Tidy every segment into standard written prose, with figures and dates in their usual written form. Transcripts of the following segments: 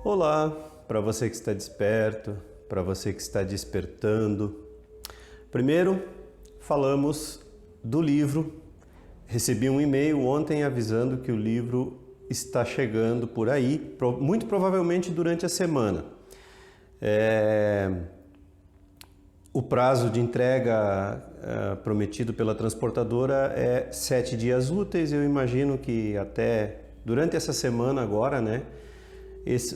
Olá, para você que está desperto, para você que está despertando. Primeiro, falamos do livro. Recebi um e-mail ontem avisando que o livro está chegando por aí, muito provavelmente durante a semana. O prazo de entrega prometido pela transportadora é 7 dias úteis. Eu imagino que até durante essa semana agora, né?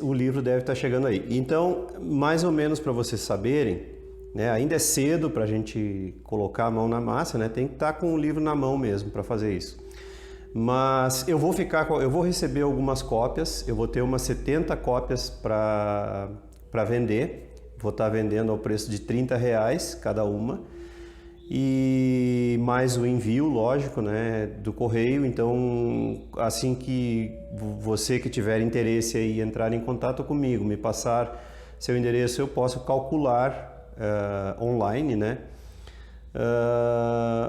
O livro deve estar chegando aí. Então, mais ou menos para vocês saberem, né, ainda é cedo para a gente colocar a mão na massa, né, tem que estar com o livro na mão mesmo para fazer isso. Mas eu vou receber algumas cópias, eu vou ter umas 70 cópias para vender, vou estar vendendo ao preço de R$30 cada uma. E mais o envio, lógico, né, do correio. Então, assim que você que tiver interesse aí entrar em contato comigo, me passar seu endereço, eu posso calcular online, né,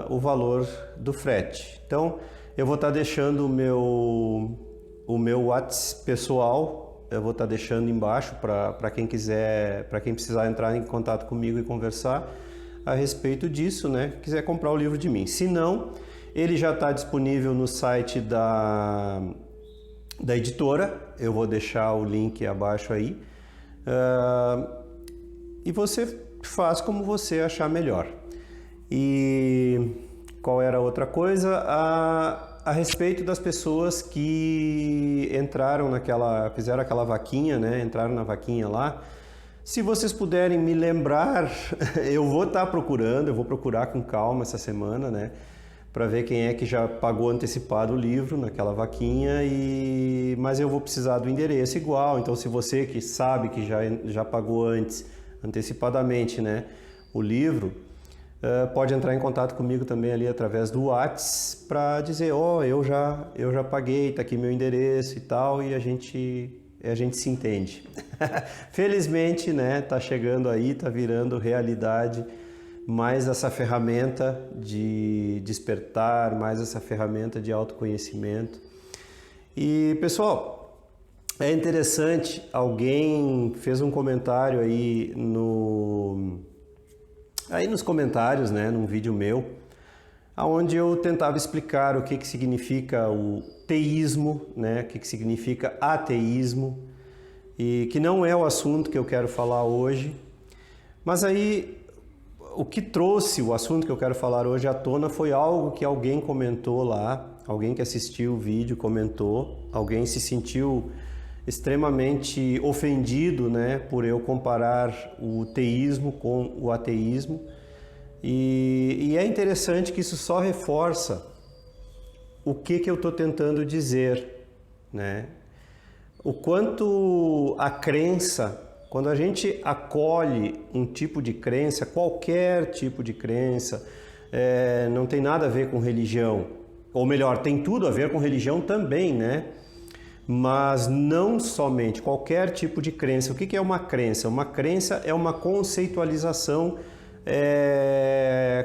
o valor do frete. Então, eu vou estar deixando o meu WhatsApp pessoal, eu vou estar deixando embaixo para quem quiser, para quem precisar entrar em contato comigo e conversar a respeito disso, né? Quiser comprar o livro de mim. Se não, ele já está disponível no site da editora. Eu vou deixar o link abaixo aí. E você faz como você achar melhor. E qual era a outra coisa? A respeito das pessoas que entraram fizeram aquela vaquinha, né? Entraram na vaquinha lá. Se vocês puderem me lembrar, eu vou procurar com calma essa semana, né, para ver quem é que já pagou antecipado o livro naquela vaquinha, mas eu vou precisar do endereço igual. Então, se você que sabe que já pagou antecipadamente, né, o livro, pode entrar em contato comigo também ali através do WhatsApp para dizer, eu já paguei, tá aqui meu endereço e tal, e a gente se entende. Felizmente, né, tá chegando aí, tá virando realidade mais essa ferramenta de despertar, mais essa ferramenta de autoconhecimento. E, pessoal, é interessante, alguém fez um comentário aí nos comentários, né, num vídeo meu, onde eu tentava explicar o que significa o teísmo, né? O que significa ateísmo, e que não é o assunto que eu quero falar hoje. Mas aí, o que trouxe o assunto que eu quero falar hoje à tona foi algo que alguém comentou lá, alguém que assistiu o vídeo comentou, alguém se sentiu extremamente ofendido, né, por eu comparar o teísmo com o ateísmo. E é interessante que isso só reforça o que eu estou tentando dizer, né? O quanto a crença, quando a gente acolhe um tipo de crença, qualquer tipo de crença, não tem nada a ver com religião, ou melhor, tem tudo a ver com religião também, né? Mas não somente, qualquer tipo de crença. O que é uma crença? Uma crença é uma conceitualização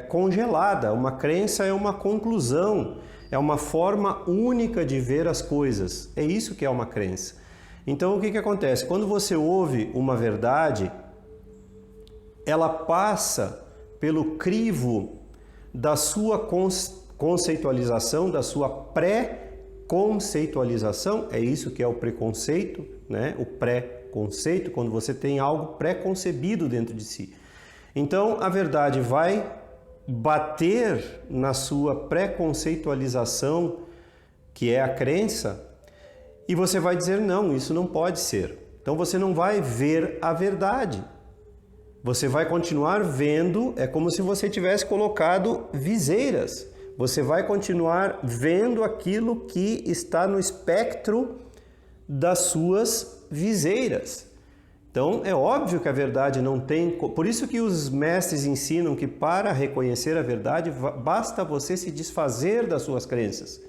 congelada. Uma crença é uma conclusão, é uma forma única de ver as coisas. É isso que é uma crença. Então, o que acontece? Quando você ouve uma verdade, ela passa pelo crivo da sua conceitualização, da sua pré-conceitualização. É isso que é o preconceito, né? O pré-conceito, quando você tem algo pré-concebido dentro de si. Então, a verdade vai bater na sua pré-conceitualização, que é a crença, e você vai dizer, não, isso não pode ser. Então, você não vai ver a verdade. Você vai continuar vendo, é como se você tivesse colocado viseiras. Você vai continuar vendo aquilo que está no espectro das suas viseiras. Então, é óbvio que a verdade não tem... Por isso que os mestres ensinam que para reconhecer a verdade, basta você se desfazer das suas crenças.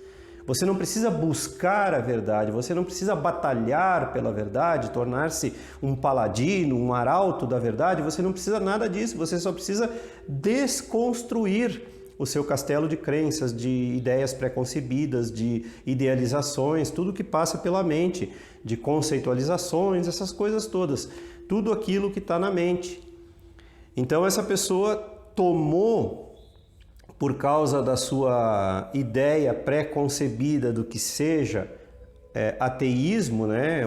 Você não precisa buscar a verdade, você não precisa batalhar pela verdade, tornar-se um paladino, um arauto da verdade, você não precisa nada disso, você só precisa desconstruir o seu castelo de crenças, de ideias preconcebidas, de idealizações, tudo que passa pela mente, de conceitualizações, essas coisas todas, tudo aquilo que está na mente. Então essa pessoa tomou, por causa da sua ideia pré-concebida do que seja ateísmo, né?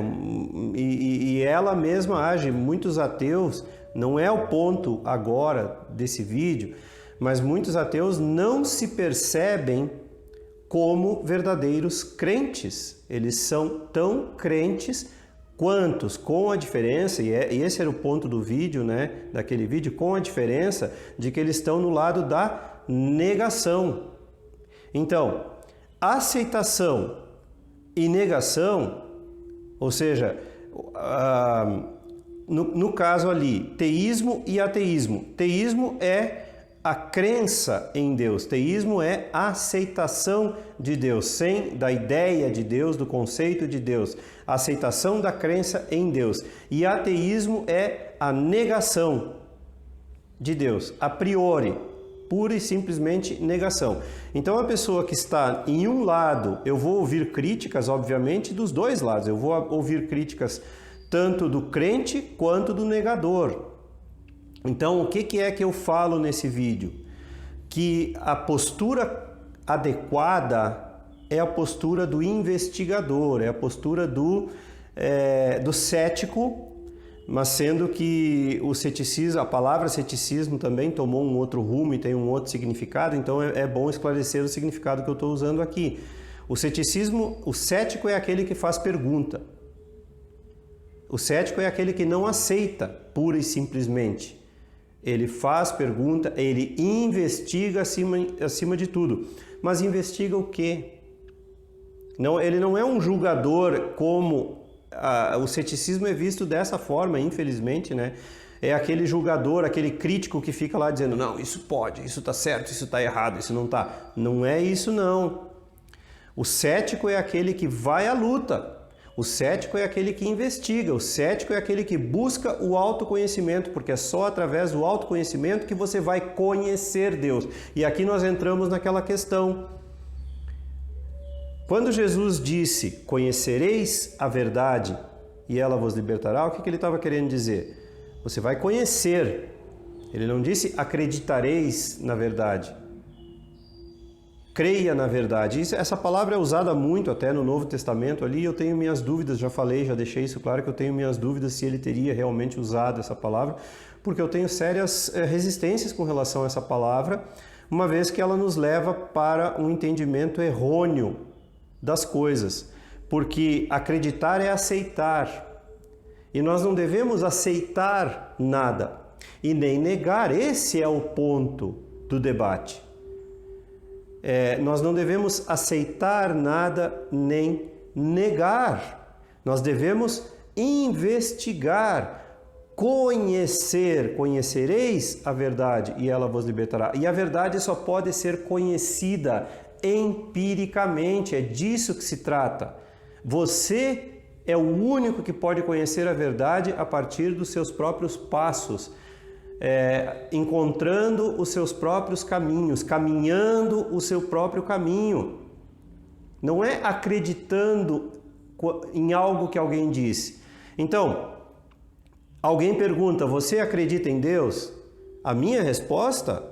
E ela mesma age. Muitos ateus, não é o ponto agora desse vídeo, mas muitos ateus não se percebem como verdadeiros crentes. Eles são tão crentes quantos, com a diferença, e esse era o ponto do vídeo, né? Daquele vídeo, com a diferença de que eles estão no lado da negação. Então, aceitação e negação, ou seja, no caso ali, teísmo e ateísmo. Teísmo é a crença em Deus, teísmo é a aceitação de Deus, da ideia de Deus, do conceito de Deus, a aceitação da crença em Deus. E ateísmo é a negação de Deus, a priori, pura e simplesmente negação. Então a pessoa que está em um lado, eu vou ouvir críticas, obviamente, dos dois lados, eu vou ouvir críticas tanto do crente quanto do negador. Então, o que é que eu falo nesse vídeo? Que a postura adequada é a postura do investigador, é a postura do cético, mas sendo que o ceticismo, a palavra ceticismo também tomou um outro rumo e tem um outro significado, então é bom esclarecer o significado que eu estou usando aqui. O cético é aquele que faz pergunta. O cético é aquele que não aceita, pura e simplesmente. Ele faz pergunta, ele investiga acima de tudo. Mas investiga o quê? Não, ele não é um julgador como o ceticismo é visto dessa forma, infelizmente, né? É aquele julgador, aquele crítico que fica lá dizendo, não, isso pode, isso está certo, isso está errado, isso não está. Não é isso, não. O cético é aquele que vai à luta. O cético é aquele que investiga, o cético é aquele que busca o autoconhecimento, porque é só através do autoconhecimento que você vai conhecer Deus. E aqui nós entramos naquela questão. Quando Jesus disse, conhecereis a verdade e ela vos libertará, o que ele estava querendo dizer? Você vai conhecer. Ele não disse, acreditareis na verdade. Creia na verdade. Essa palavra é usada muito até no Novo Testamento ali, eu tenho minhas dúvidas, já deixei isso claro que eu tenho minhas dúvidas se ele teria realmente usado essa palavra, porque eu tenho sérias resistências com relação a essa palavra, uma vez que ela nos leva para um entendimento errôneo das coisas, porque acreditar é aceitar, e nós não devemos aceitar nada, e nem negar, esse é o ponto do debate. Nós não devemos aceitar nada nem negar. Nós devemos investigar, conhecer. Conhecereis a verdade e ela vos libertará. E a verdade só pode ser conhecida empiricamente. É disso que se trata. Você é o único que pode conhecer a verdade a partir dos seus próprios passos. Encontrando os seus próprios caminhos, caminhando o seu próprio caminho. Não é acreditando em algo que alguém disse. Então, alguém pergunta, você acredita em Deus? A minha resposta,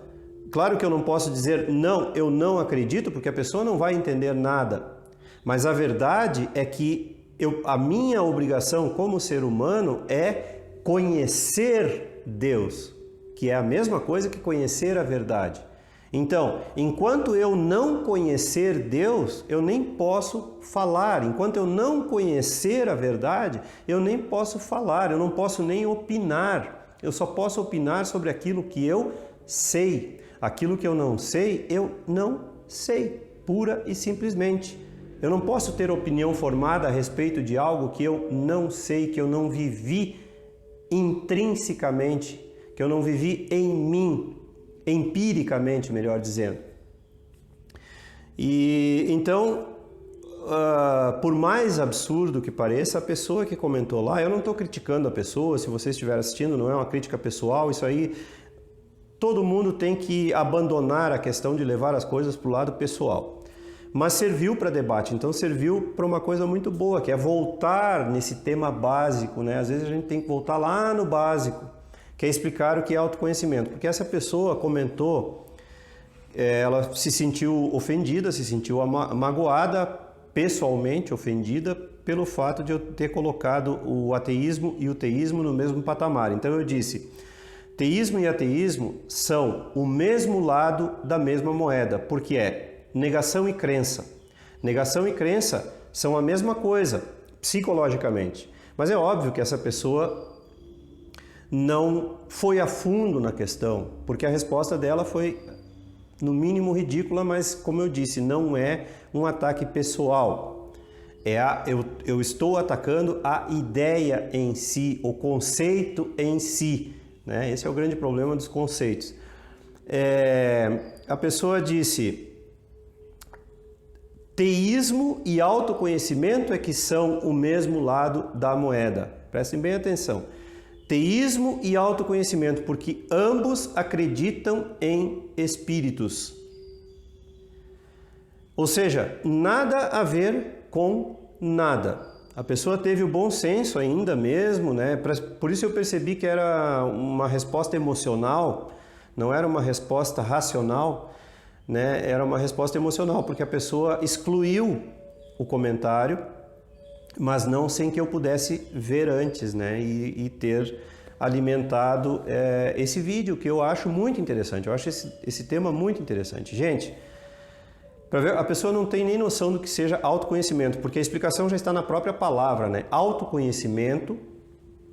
claro que eu não posso dizer, não, eu não acredito, porque a pessoa não vai entender nada. Mas a verdade é que a minha obrigação como ser humano é conhecer Deus, que é a mesma coisa que conhecer a verdade. Então, enquanto eu não conhecer Deus, eu nem posso falar. Enquanto eu não conhecer a verdade, eu nem posso falar, eu não posso nem opinar. Eu só posso opinar sobre aquilo que eu sei. Aquilo que eu não sei, eu não sei, pura e simplesmente. Eu não posso ter opinião formada a respeito de algo que eu não sei, que eu não vivi intrinsecamente, que eu não vivi em mim, empiricamente, melhor dizendo. E então, por mais absurdo que pareça, a pessoa que comentou lá, eu não estou criticando a pessoa, se você estiver assistindo, não é uma crítica pessoal, isso aí todo mundo tem que abandonar a questão de levar as coisas para o lado pessoal. Mas serviu para debate, então serviu para uma coisa muito boa, que é voltar nesse tema básico, né? Às vezes a gente tem que voltar lá no básico, que é explicar o que é autoconhecimento. Porque essa pessoa comentou, ela se sentiu ofendida, se sentiu magoada, pessoalmente ofendida, pelo fato de eu ter colocado o ateísmo e o teísmo no mesmo patamar. Então eu disse, teísmo e ateísmo são o mesmo lado da mesma moeda, porque é negação e crença. Negação e crença são a mesma coisa, psicologicamente. Mas é óbvio que essa pessoa não foi a fundo na questão, porque a resposta dela foi, no mínimo, ridícula, mas, como eu disse, não é um ataque pessoal. Eu estou atacando a ideia em si, o conceito em si, né? Esse é o grande problema dos conceitos. A pessoa disse, teísmo e autoconhecimento é que são o mesmo lado da moeda. Prestem bem atenção. Teísmo e autoconhecimento, porque ambos acreditam em espíritos. Ou seja, nada a ver com nada. A pessoa teve o bom senso ainda mesmo, né? Por isso eu percebi que era uma resposta emocional, não era uma resposta racional, né? Era uma resposta emocional, porque a pessoa excluiu o comentário, mas não sem que eu pudesse ver antes, né? E ter alimentado esse vídeo, que eu acho muito interessante. Eu acho esse tema muito interessante. Gente, para ver, a pessoa não tem nem noção do que seja autoconhecimento, porque a explicação já está na própria palavra, né? Autoconhecimento,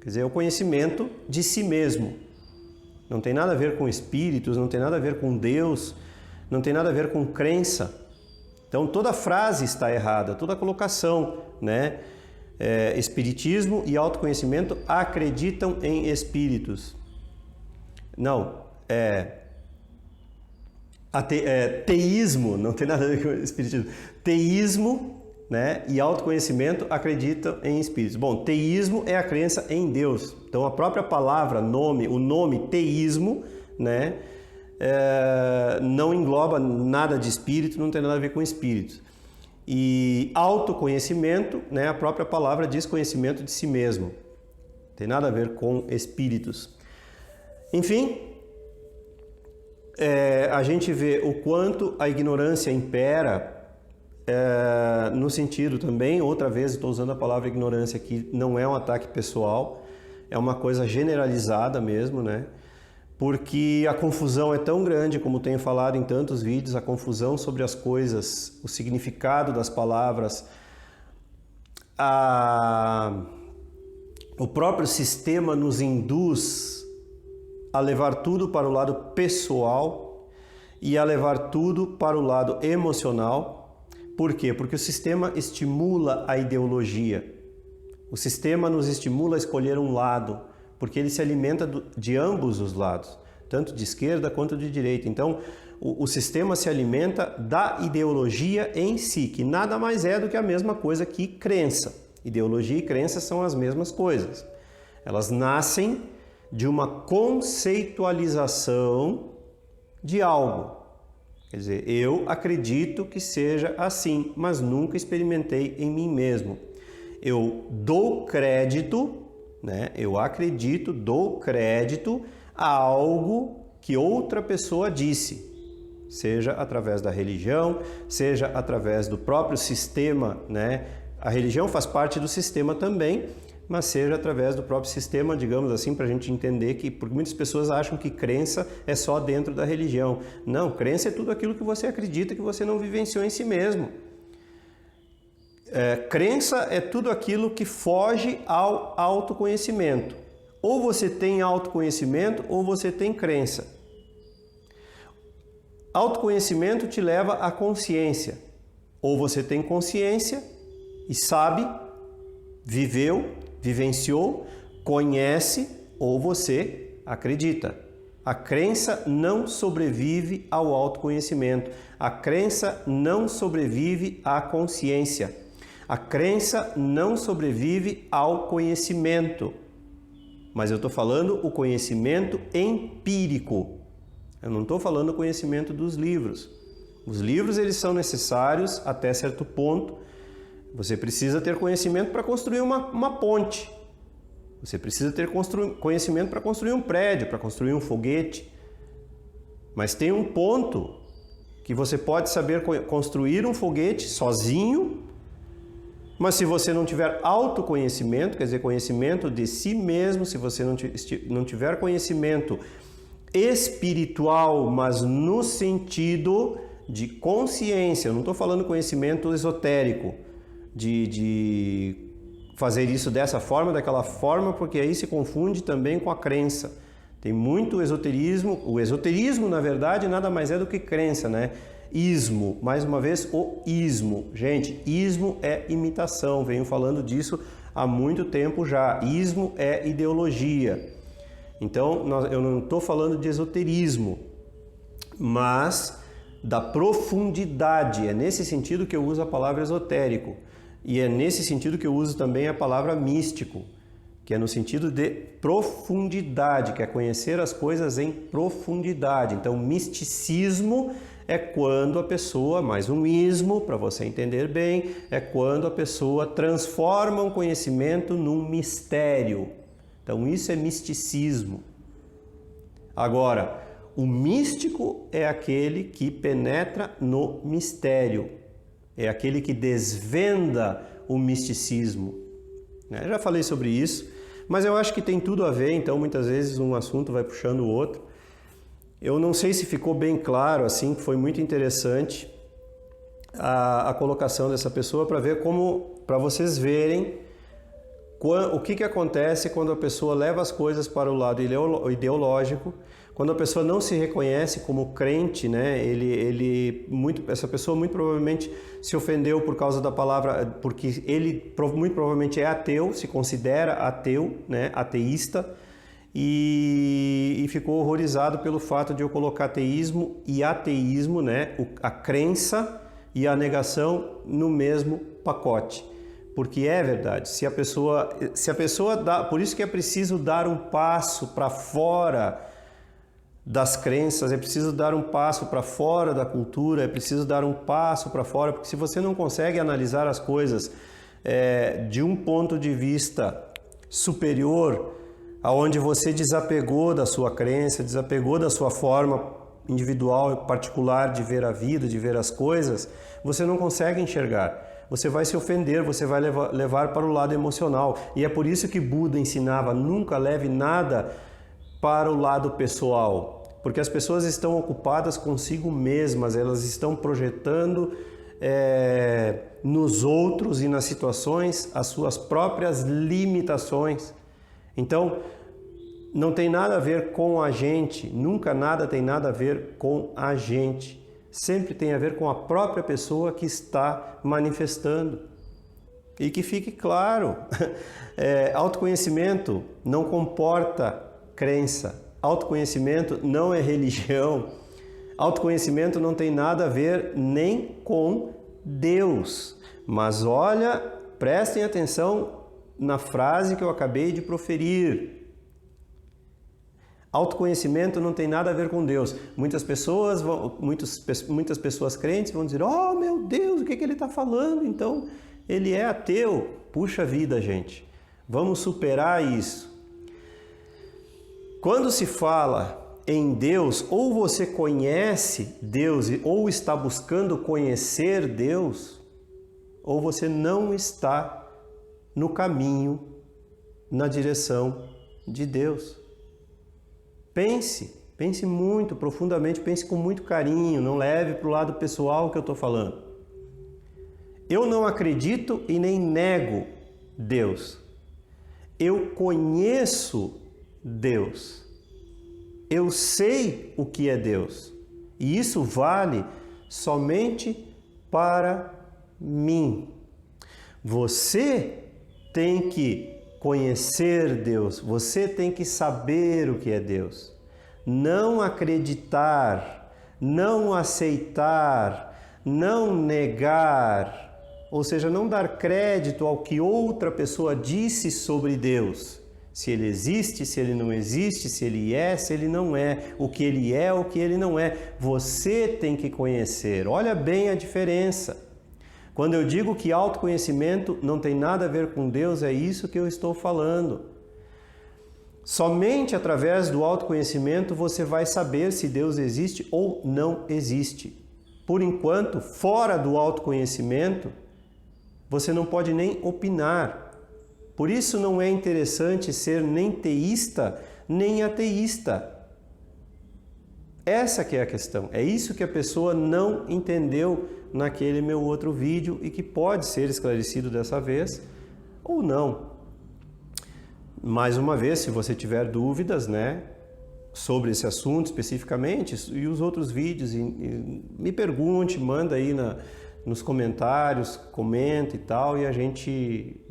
quer dizer, é o conhecimento de si mesmo. Não tem nada a ver com espíritos, não tem nada a ver com Deus, não tem nada a ver com crença. Então toda a frase está errada, toda a colocação, né? Espiritismo e autoconhecimento acreditam em espíritos. Não, teísmo, não tem nada a ver com espiritismo. Teísmo, né, e autoconhecimento acreditam em espíritos. Bom, teísmo é a crença em Deus. Então a própria palavra, o nome teísmo, né, não engloba nada de espírito, não tem nada a ver com espíritos. E autoconhecimento, né, a própria palavra diz conhecimento de si mesmo. Não tem nada a ver com espíritos. Enfim, a gente vê o quanto a ignorância impera, no sentido também, outra vez estou usando a palavra ignorância aqui, não é um ataque pessoal, é uma coisa generalizada mesmo, né? Porque a confusão é tão grande, como tenho falado em tantos vídeos, a confusão sobre as coisas, o significado das palavras, o próprio sistema nos induz a levar tudo para o lado pessoal e a levar tudo para o lado emocional. Por quê? Porque o sistema estimula a ideologia. O sistema nos estimula a escolher um lado, porque ele se alimenta de ambos os lados, tanto de esquerda quanto de direita. Então, o sistema se alimenta da ideologia em si, que nada mais é do que a mesma coisa que crença. Ideologia e crença são as mesmas coisas. Elas nascem de uma conceitualização de algo. Quer dizer, eu acredito que seja assim, mas nunca experimentei em mim mesmo. Eu dou crédito, né? Eu acredito, dou crédito a algo que outra pessoa disse, seja através da religião, seja através do próprio sistema, né? A religião faz parte do sistema também, mas seja através do próprio sistema, digamos assim, para a gente entender que, porque muitas pessoas acham que crença é só dentro da religião. Não, crença é tudo aquilo que você acredita que você não vivenciou em si mesmo. Crença é tudo aquilo que foge ao autoconhecimento. Ou você tem autoconhecimento ou você tem crença. Autoconhecimento te leva à consciência. Ou você tem consciência e sabe, viveu, vivenciou, conhece, ou você acredita. A crença não sobrevive ao autoconhecimento. A crença não sobrevive à consciência. A crença não sobrevive ao conhecimento. Mas eu estou falando o conhecimento empírico. Eu não estou falando conhecimento dos livros. Os livros eles são necessários até certo ponto. Você precisa ter conhecimento para construir uma ponte. Você precisa ter conhecimento para construir um prédio, para construir um foguete. Mas tem um ponto que você pode saber construir um foguete sozinho, mas se você não tiver autoconhecimento, quer dizer, conhecimento de si mesmo, se você não tiver conhecimento espiritual, mas no sentido de consciência, eu não estou falando conhecimento esotérico, de fazer isso dessa forma, daquela forma, porque aí se confunde também com a crença. Tem muito esoterismo. O esoterismo, na verdade, nada mais é do que crença, né? Ismo, mais uma vez, o ismo. Gente, ismo é imitação, venho falando disso há muito tempo já. Ismo é ideologia. Então, eu não estou falando de esoterismo, mas da profundidade. É nesse sentido que eu uso a palavra esotérico. E é nesse sentido que eu uso também a palavra místico, que é no sentido de profundidade, que é conhecer as coisas em profundidade. Então, misticismo é quando a pessoa, mais um ismo, para você entender bem, é quando a pessoa transforma um conhecimento num mistério. Então, isso é misticismo. Agora, o místico é aquele que penetra no mistério. É aquele que desvenda o misticismo. Eu já falei sobre isso, mas eu acho que tem tudo a ver, então muitas vezes um assunto vai puxando o outro. Eu não sei se ficou bem claro, assim, foi muito interessante a colocação dessa pessoa para vocês verem o que acontece quando a pessoa leva as coisas para o lado ideológico, quando a pessoa não se reconhece como crente, né? Essa pessoa muito provavelmente se ofendeu por causa da palavra, porque ele muito provavelmente é ateu, se considera ateu, né? Ateísta, e ficou horrorizado pelo fato de eu colocar ateísmo e ateísmo, né? A crença e a negação no mesmo pacote. Porque é verdade, se a pessoa dá, por isso que é preciso dar um passo para fora das crenças, é preciso dar um passo para fora da cultura, é preciso dar um passo para fora, porque se você não consegue analisar as coisas de um ponto de vista superior, aonde você desapegou da sua crença, desapegou da sua forma individual e particular de ver a vida, de ver as coisas, você não consegue enxergar. Você vai se ofender, você vai levar para o lado emocional. E é por isso que Buda ensinava, nunca leve nada para o lado pessoal. Porque as pessoas estão ocupadas consigo mesmas, elas estão projetando nos outros e nas situações as suas próprias limitações. Então, não tem nada a ver com a gente, nunca nada tem nada a ver com a gente. Sempre tem a ver com a própria pessoa que está manifestando. E que fique claro, autoconhecimento não comporta crença, autoconhecimento não é religião, autoconhecimento não tem nada a ver nem com Deus. Mas olha, prestem atenção na frase que eu acabei de proferir. Autoconhecimento não tem nada a ver com Deus. Muitas pessoas crentes vão dizer, oh meu Deus, o que ele está falando? Então, ele é ateu. Puxa vida, gente. Vamos superar isso. Quando se fala em Deus, ou você conhece Deus, ou está buscando conhecer Deus, ou você não está no caminho, na direção de Deus. Pense muito profundamente, pense com muito carinho, não leve para o lado pessoal que eu estou falando. Eu não acredito e nem nego Deus. Eu conheço Deus. Eu sei o que é Deus. E isso vale somente para mim. Você tem que conhecer Deus, você tem que saber o que é Deus. Não acreditar, não aceitar, não negar, ou seja, não dar crédito ao que outra pessoa disse sobre Deus. Se ele existe, se ele não existe, se ele é, se ele não é, o que ele é, o que ele não é. Você tem que conhecer. Olha bem a diferença. Quando eu digo que autoconhecimento não tem nada a ver com Deus, é isso que eu estou falando. Somente através do autoconhecimento você vai saber se Deus existe ou não existe. Por enquanto, fora do autoconhecimento, você não pode nem opinar. Por isso não é interessante ser nem teísta, nem ateísta. Essa que é a questão. É isso que a pessoa não entendeu naquele meu outro vídeo e que pode ser esclarecido dessa vez ou não. Mais uma vez, se você tiver dúvidas, né, sobre esse assunto especificamente e os outros vídeos, me pergunte, manda aí nos comentários, comenta e tal, e a gente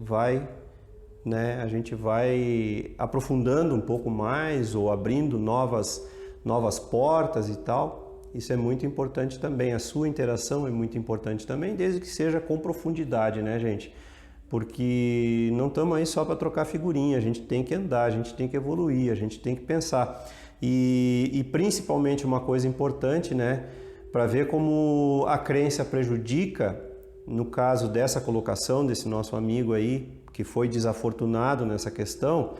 vai aprofundando um pouco mais ou abrindo novas portas e tal. Isso é muito importante também. A sua interação é muito importante também, desde que seja com profundidade, né, gente? Porque não estamos aí só para trocar figurinha, a gente tem que andar, a gente tem que evoluir, a gente tem que pensar. E principalmente uma coisa importante, né, para ver como a crença prejudica, no caso dessa colocação desse nosso amigo aí, que foi desafortunado nessa questão,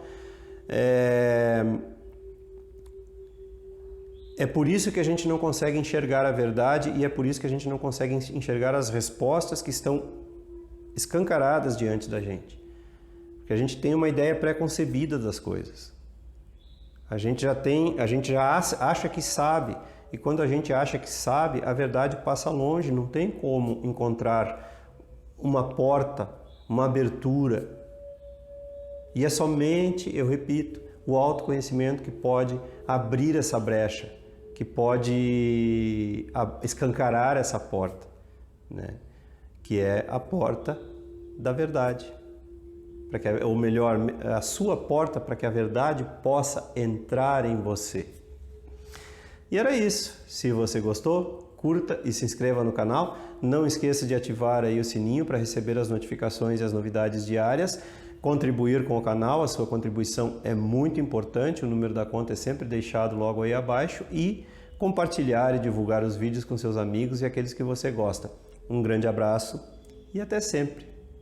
é por isso que a gente não consegue enxergar a verdade e é por isso que a gente não consegue enxergar as respostas que estão escancaradas diante da gente. Porque a gente tem uma ideia pré-concebida das coisas. A gente já acha que sabe, e quando a gente acha que sabe, a verdade passa longe, não tem como encontrar uma porta, uma abertura. E é somente, eu repito, o autoconhecimento que pode abrir essa brecha, que pode escancarar essa porta, né? Que é a porta da verdade. Ou melhor, a sua porta para que a verdade possa entrar em você. E era isso. Se você gostou, curta e se inscreva no canal. Não esqueça de ativar aí o sininho para receber as notificações e as novidades diárias. Contribuir com o canal, a sua contribuição é muito importante, o número da conta é sempre deixado logo aí abaixo. E compartilhar e divulgar os vídeos com seus amigos e aqueles que você gosta. Um grande abraço e até sempre!